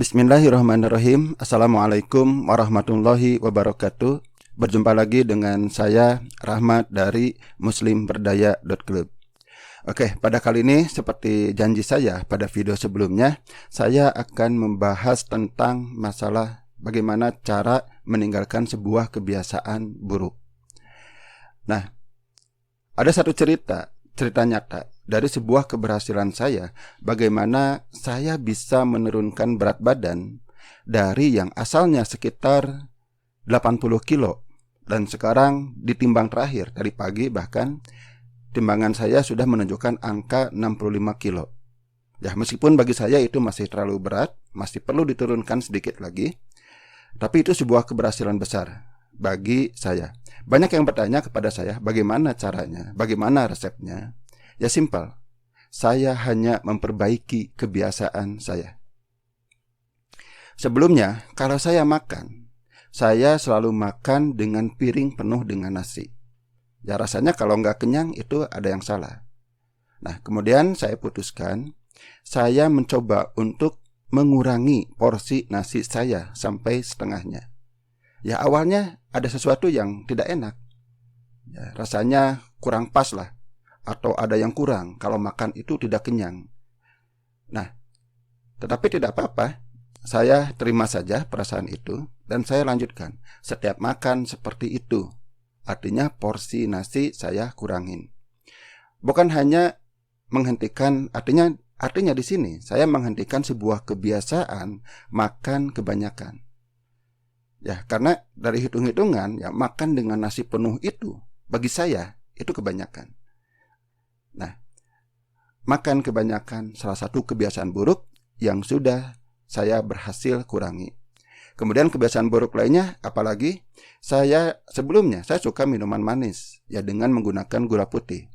Bismillahirrahmanirrahim. Assalamualaikum warahmatullahi wabarakatuh. Berjumpa lagi dengan saya Rahmat dari muslimberdaya.club. Oke, pada kali ini seperti janji saya pada video sebelumnya, saya akan membahas tentang masalah bagaimana cara meninggalkan sebuah kebiasaan buruk. Nah, ada satu cerita nyata dari sebuah keberhasilan saya, bagaimana saya bisa menurunkan berat badan dari yang asalnya sekitar 80 kilo dan sekarang ditimbang terakhir dari pagi, bahkan timbangan saya sudah menunjukkan angka 65 kilo. Ya, meskipun bagi saya itu masih terlalu berat, masih perlu diturunkan sedikit lagi, tapi itu sebuah keberhasilan besar bagi saya. Banyak yang bertanya kepada saya, bagaimana caranya, bagaimana resepnya? Ya simpel, saya hanya memperbaiki kebiasaan saya. Sebelumnya, kalau saya makan, saya selalu makan dengan piring penuh dengan nasi. Ya rasanya kalau nggak kenyang itu ada yang salah. Nah, kemudian saya putuskan, saya mencoba untuk mengurangi porsi nasi saya sampai setengahnya. Ya awalnya ada sesuatu yang tidak enak. Ya, rasanya kurang pas lah. Atau ada yang kurang kalau makan itu tidak kenyang. Nah, tetapi tidak apa-apa. Saya terima saja perasaan itu dan saya lanjutkan. Setiap makan seperti itu, artinya porsi nasi saya kurangin. Bukan hanya menghentikan, artinya di sini saya menghentikan sebuah kebiasaan makan kebanyakan. Ya, karena dari hitung-hitungan ya makan dengan nasi penuh itu bagi saya itu kebanyakan. Nah, makan kebanyakan salah satu kebiasaan buruk yang sudah saya berhasil kurangi. Kemudian kebiasaan buruk lainnya, apalagi sebelumnya saya suka minuman manis ya dengan menggunakan gula putih.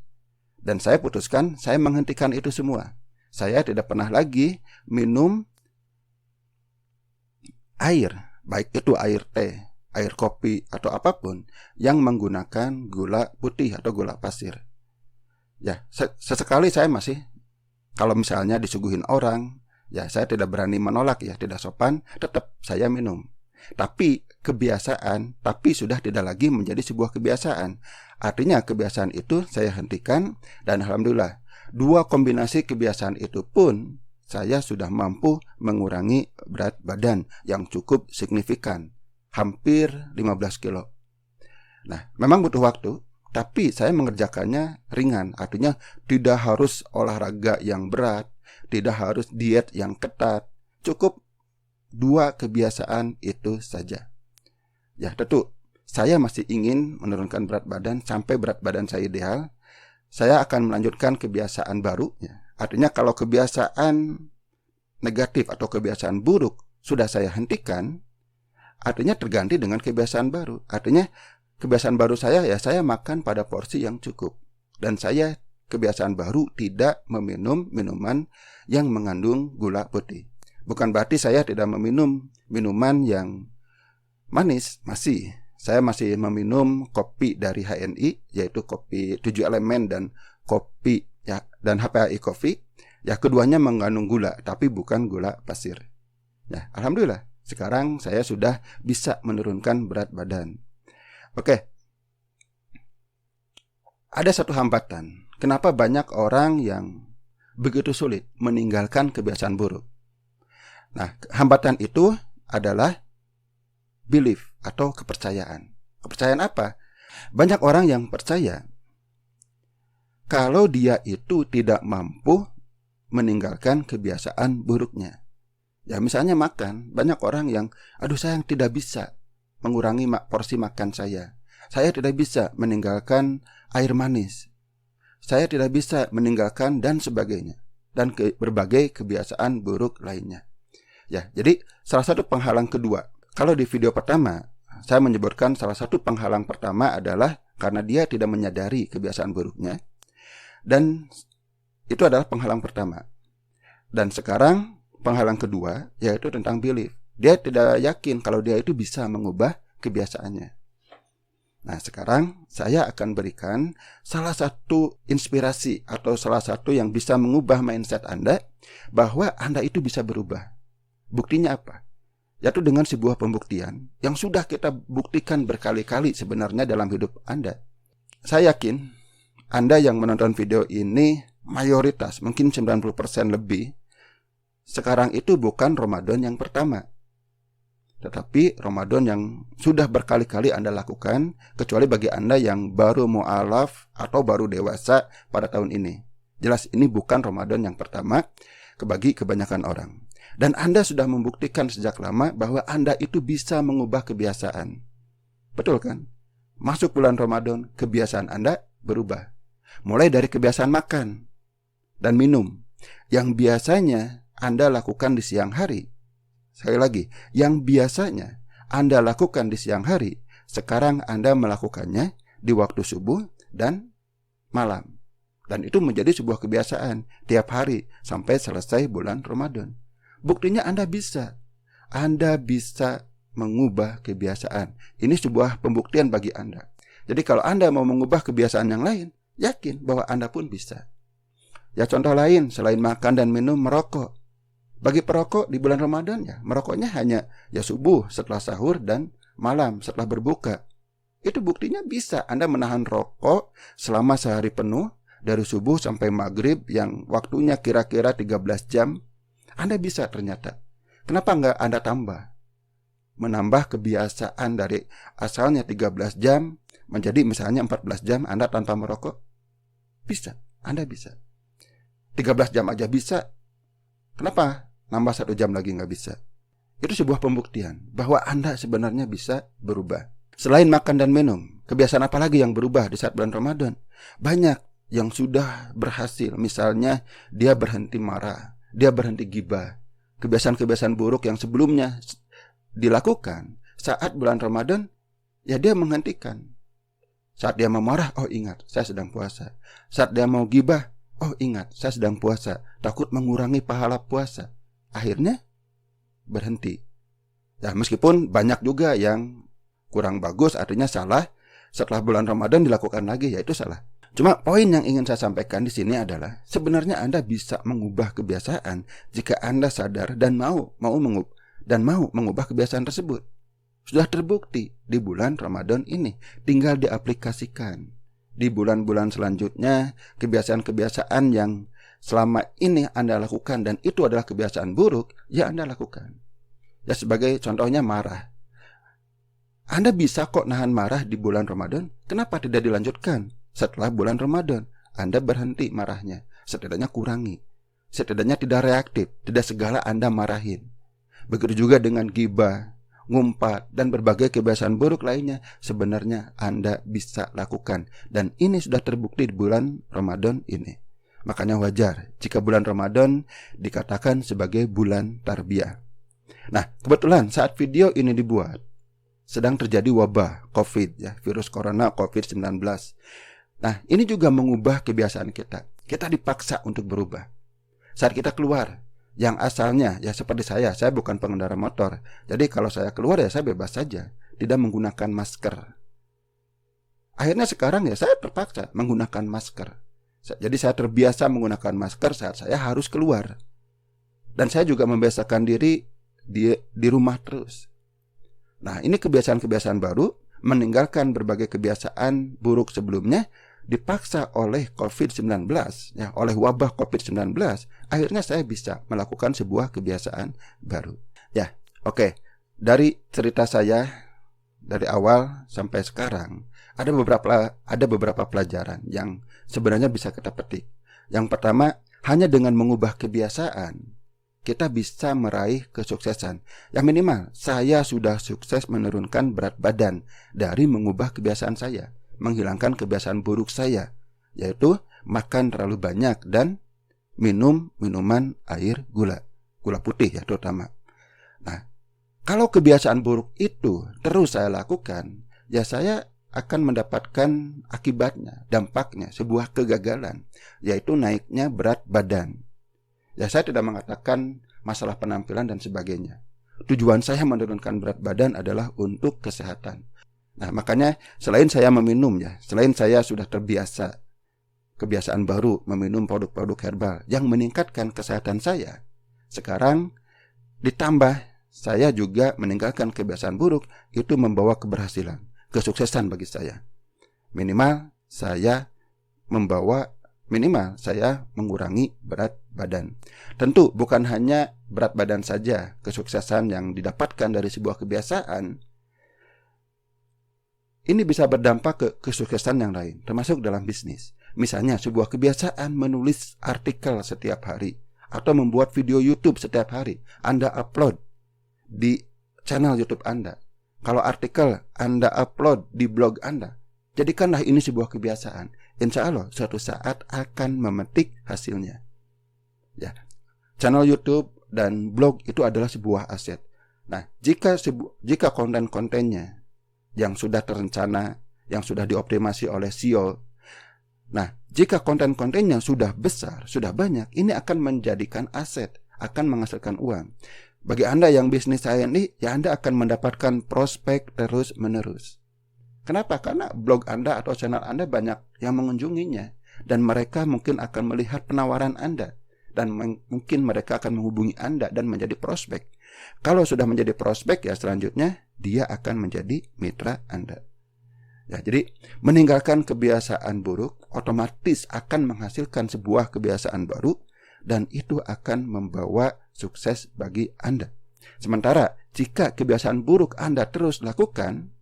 Dan saya putuskan saya menghentikan itu semua. Saya tidak pernah lagi minum air, baik itu air teh, air kopi atau apapun yang menggunakan gula putih atau gula pasir. Ya, sesekali saya masih, kalau misalnya disuguhin orang, ya saya tidak berani menolak ya, tidak sopan, tetap saya minum. Tapi kebiasaan, tapi sudah tidak lagi menjadi sebuah kebiasaan. Artinya kebiasaan itu saya hentikan dan alhamdulillah, dua kombinasi kebiasaan itu pun saya sudah mampu mengurangi berat badan yang cukup signifikan, hampir 15 kilo. Nah, memang butuh waktu. Tapi saya mengerjakannya ringan, artinya tidak harus olahraga yang berat, tidak harus diet yang ketat, cukup dua kebiasaan itu saja. Ya tentu, saya masih ingin menurunkan berat badan sampai berat badan saya ideal. Saya akan melanjutkan kebiasaan baru, ya. Artinya kalau kebiasaan negatif atau kebiasaan buruk sudah saya hentikan, artinya terganti dengan kebiasaan baru. Artinya kebiasaan baru saya ya saya makan pada porsi yang cukup. Dan saya kebiasaan baru tidak meminum minuman yang mengandung gula putih. Bukan berarti saya tidak meminum minuman yang manis, masih. Saya masih meminum kopi dari HNI, yaitu kopi 7 elemen dan kopi ya dan HPAI Coffee. Ya keduanya mengandung gula tapi bukan gula pasir. Ya, alhamdulillah sekarang saya sudah bisa menurunkan berat badan. Oke, ada satu hambatan. Kenapa banyak orang yang begitu sulit meninggalkan kebiasaan buruk? Nah, hambatan itu adalah belief atau kepercayaan. Kepercayaan apa? Banyak orang yang percaya kalau dia itu tidak mampu meninggalkan kebiasaan buruknya. Ya misalnya makan, banyak orang yang, aduh saya tidak bisa mengurangi porsi makan saya. Saya tidak bisa meninggalkan air manis. Saya tidak bisa meninggalkan dan sebagainya. Dan berbagai kebiasaan buruk lainnya. Ya, jadi salah satu penghalang kedua. Kalau di video pertama, saya menyebutkan salah satu penghalang pertama adalah karena dia tidak menyadari kebiasaan buruknya. Dan itu adalah penghalang pertama. Dan sekarang penghalang kedua yaitu tentang belief. Dia tidak yakin kalau dia itu bisa mengubah kebiasaannya. Nah, sekarang saya akan berikan salah satu inspirasi atau salah satu yang bisa mengubah mindset Anda bahwa Anda itu bisa berubah. Buktinya apa? Yaitu dengan sebuah pembuktian yang sudah kita buktikan berkali-kali sebenarnya dalam hidup Anda. Saya yakin Anda yang menonton video ini mayoritas, mungkin 90% lebih, sekarang itu bukan Ramadan yang pertama, tetapi Ramadan yang sudah berkali-kali Anda lakukan, kecuali bagi Anda yang baru mu'alaf atau baru dewasa pada tahun ini. Jelas ini bukan Ramadan yang pertama bagi kebanyakan orang. Dan Anda sudah membuktikan sejak lama bahwa Anda itu bisa mengubah kebiasaan. Betul kan? Masuk bulan Ramadan, kebiasaan Anda berubah. Mulai dari kebiasaan makan dan minum yang biasanya Anda lakukan di siang hari. Sekali lagi, yang biasanya Anda lakukan di siang hari, sekarang Anda melakukannya di waktu subuh dan malam. Dan itu menjadi sebuah kebiasaan tiap hari sampai selesai bulan Ramadan. Buktinya Anda bisa mengubah kebiasaan. Ini sebuah pembuktian bagi Anda. Jadi kalau Anda mau mengubah kebiasaan yang lain, yakin bahwa Anda pun bisa. Ya, contoh lain selain makan dan minum, merokok. Bagi perokok di bulan Ramadan, ya merokoknya hanya ya subuh setelah sahur dan malam setelah berbuka. Itu buktinya bisa Anda menahan rokok selama sehari penuh, dari subuh sampai maghrib yang waktunya kira-kira 13 jam. Anda bisa ternyata. Kenapa enggak Anda menambah kebiasaan dari asalnya 13 jam menjadi misalnya 14 jam Anda tanpa merokok? Bisa, Anda bisa. 13 jam aja bisa. Kenapa nambah 1 jam lagi nggak bisa? Itu sebuah pembuktian bahwa Anda sebenarnya bisa berubah. Selain makan dan minum, kebiasaan apa lagi yang berubah di saat bulan Ramadan? Banyak yang sudah berhasil. Misalnya dia berhenti marah, dia berhenti gibah. Kebiasaan-kebiasaan buruk yang sebelumnya dilakukan saat bulan Ramadan, ya dia menghentikan. Saat dia mau marah, oh ingat, saya sedang puasa. Saat dia mau gibah, oh ingat, saya sedang puasa. Takut mengurangi pahala puasa. Akhirnya berhenti. Ya, meskipun banyak juga yang kurang bagus, artinya salah. Setelah bulan Ramadan dilakukan lagi, ya itu salah. Cuma poin yang ingin saya sampaikan di sini adalah sebenarnya Anda bisa mengubah kebiasaan jika Anda sadar dan mau mengubah kebiasaan tersebut. Sudah terbukti di bulan Ramadan ini, tinggal diaplikasikan. Di bulan-bulan selanjutnya, kebiasaan-kebiasaan yang selama ini Anda lakukan dan itu adalah kebiasaan buruk, ya Anda lakukan. Ya sebagai contohnya marah. Anda bisa kok nahan marah di bulan Ramadan, kenapa tidak dilanjutkan? Setelah bulan Ramadan, Anda berhenti marahnya. Setidaknya kurangi. Setidaknya tidak reaktif. Tidak segala Anda marahin. Begitu juga dengan gibah, ngumpat, dan berbagai kebiasaan buruk lainnya. Sebenarnya Anda bisa lakukan. Dan ini sudah terbukti di bulan Ramadan ini. Makanya wajar jika bulan Ramadan dikatakan sebagai bulan tarbiyah. Nah, kebetulan saat video ini dibuat, sedang terjadi wabah COVID, ya, virus corona COVID-19. Nah, ini juga mengubah kebiasaan kita. Kita dipaksa untuk berubah. Saat kita keluar, yang asalnya ya seperti saya bukan pengendara motor. Jadi kalau saya keluar ya saya bebas saja, tidak menggunakan masker. Akhirnya sekarang ya saya terpaksa menggunakan masker. Jadi saya terbiasa menggunakan masker saat saya harus keluar. Dan saya juga membiasakan diri di rumah terus. Nah, ini kebiasaan-kebiasaan baru, meninggalkan berbagai kebiasaan buruk sebelumnya, dipaksa oleh COVID-19, ya, oleh wabah COVID-19, akhirnya saya bisa melakukan sebuah kebiasaan baru. Ya, oke. Dari cerita saya dari awal sampai sekarang, ada beberapa pelajaran yang sebenarnya bisa kita petik. Yang pertama, hanya dengan mengubah kebiasaan kita bisa meraih kesuksesan. Yang minimal, saya sudah sukses menurunkan berat badan dari mengubah kebiasaan saya, menghilangkan kebiasaan buruk saya, yaitu makan terlalu banyak dan minum minuman air gula putih ya terutama. Nah, kalau kebiasaan buruk itu terus saya lakukan, ya saya akan mendapatkan akibatnya, dampaknya, sebuah kegagalan, yaitu naiknya berat badan. Ya, saya tidak mengatakan masalah penampilan dan sebagainya. Tujuan saya menurunkan berat badan adalah untuk kesehatan. Nah, makanya selain saya meminum, ya, selain saya sudah terbiasa kebiasaan baru meminum produk-produk herbal yang meningkatkan kesehatan saya, sekarang Ditambah saya juga meninggalkan kebiasaan buruk, itu membawa keberhasilan, kesuksesan bagi saya. Minimal saya mengurangi berat badan. Tentu bukan hanya berat badan saja kesuksesan yang didapatkan dari sebuah kebiasaan. Ini bisa berdampak ke kesuksesan yang lain, termasuk dalam bisnis. Misalnya sebuah kebiasaan menulis artikel setiap hari atau membuat video YouTube setiap hari. Anda upload di channel YouTube Anda. Kalau artikel Anda upload di blog Anda. Jadikanlah ini sebuah kebiasaan. Insya Allah suatu saat akan memetik hasilnya. Ya, channel YouTube dan blog itu adalah sebuah aset. Nah, jika konten-kontennya yang sudah terencana, yang sudah dioptimasi oleh SEO, nah, jika konten-kontennya sudah besar, sudah banyak, ini akan menjadikan aset, akan menghasilkan uang. Bagi Anda yang bisnis saya ini, ya Anda akan mendapatkan prospek terus-menerus. Kenapa? Karena blog Anda atau channel Anda banyak yang mengunjunginya, dan mereka mungkin akan melihat penawaran Anda, dan mungkin mereka akan menghubungi Anda dan menjadi prospek. Kalau sudah menjadi prospek, ya selanjutnya dia akan menjadi mitra Anda. Ya, jadi meninggalkan kebiasaan buruk otomatis akan menghasilkan sebuah kebiasaan baru, dan itu akan membawa sukses bagi Anda. Sementara jika kebiasaan buruk Anda terus lakukan,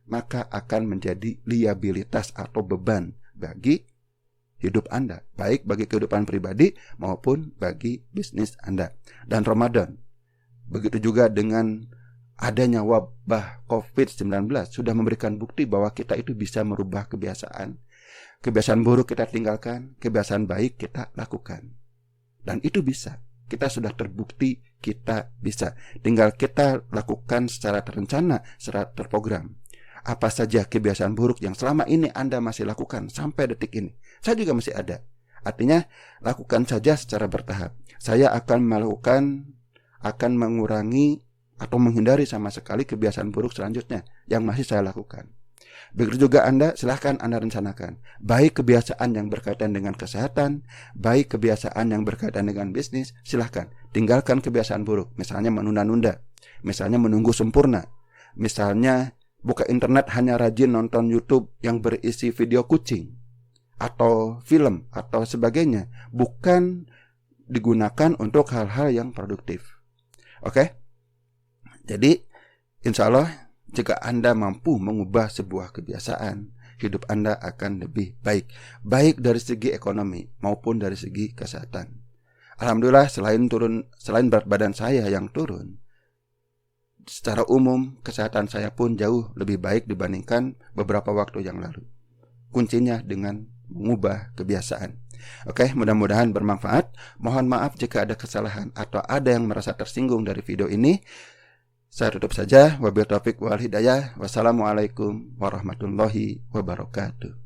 maka akan menjadi liabilitas atau beban bagi hidup Anda, baik bagi kehidupan pribadi maupun bagi bisnis Anda. Dan Ramadan, begitu juga dengan adanya wabah COVID-19 sudah memberikan bukti bahwa kita itu bisa merubah kebiasaan. Kebiasaan buruk kita tinggalkan, kebiasaan baik kita lakukan. Dan itu bisa. Kita sudah terbukti kita bisa. Tinggal kita lakukan secara terencana, secara terprogram. Apa saja kebiasaan buruk yang selama ini Anda masih lakukan sampai detik ini. Saya juga masih ada. Artinya, lakukan saja secara bertahap. Saya akan mengurangi atau menghindari sama sekali kebiasaan buruk selanjutnya yang masih saya lakukan. Begitu juga Anda, silahkan Anda rencanakan. Baik kebiasaan yang berkaitan dengan kesehatan, baik kebiasaan yang berkaitan dengan bisnis, silahkan. Tinggalkan kebiasaan buruk, misalnya menunda-nunda, misalnya menunggu sempurna, misalnya buka internet hanya rajin nonton YouTube yang berisi video kucing, atau film, atau sebagainya. Bukan digunakan untuk hal-hal yang produktif. Oke? Jadi, insya Allah, jika Anda mampu mengubah sebuah kebiasaan, hidup Anda akan lebih baik. Baik dari segi ekonomi maupun dari segi kesehatan. Alhamdulillah, selain berat badan saya yang turun, secara umum kesehatan saya pun jauh lebih baik dibandingkan beberapa waktu yang lalu. Kuncinya dengan mengubah kebiasaan. Oke, mudah-mudahan bermanfaat. Mohon maaf jika ada kesalahan atau ada yang merasa tersinggung dari video ini. Saya tutup saja. Wabillahi taufiq wal hidayah. Wassalamualaikum warahmatullahi wabarakatuh.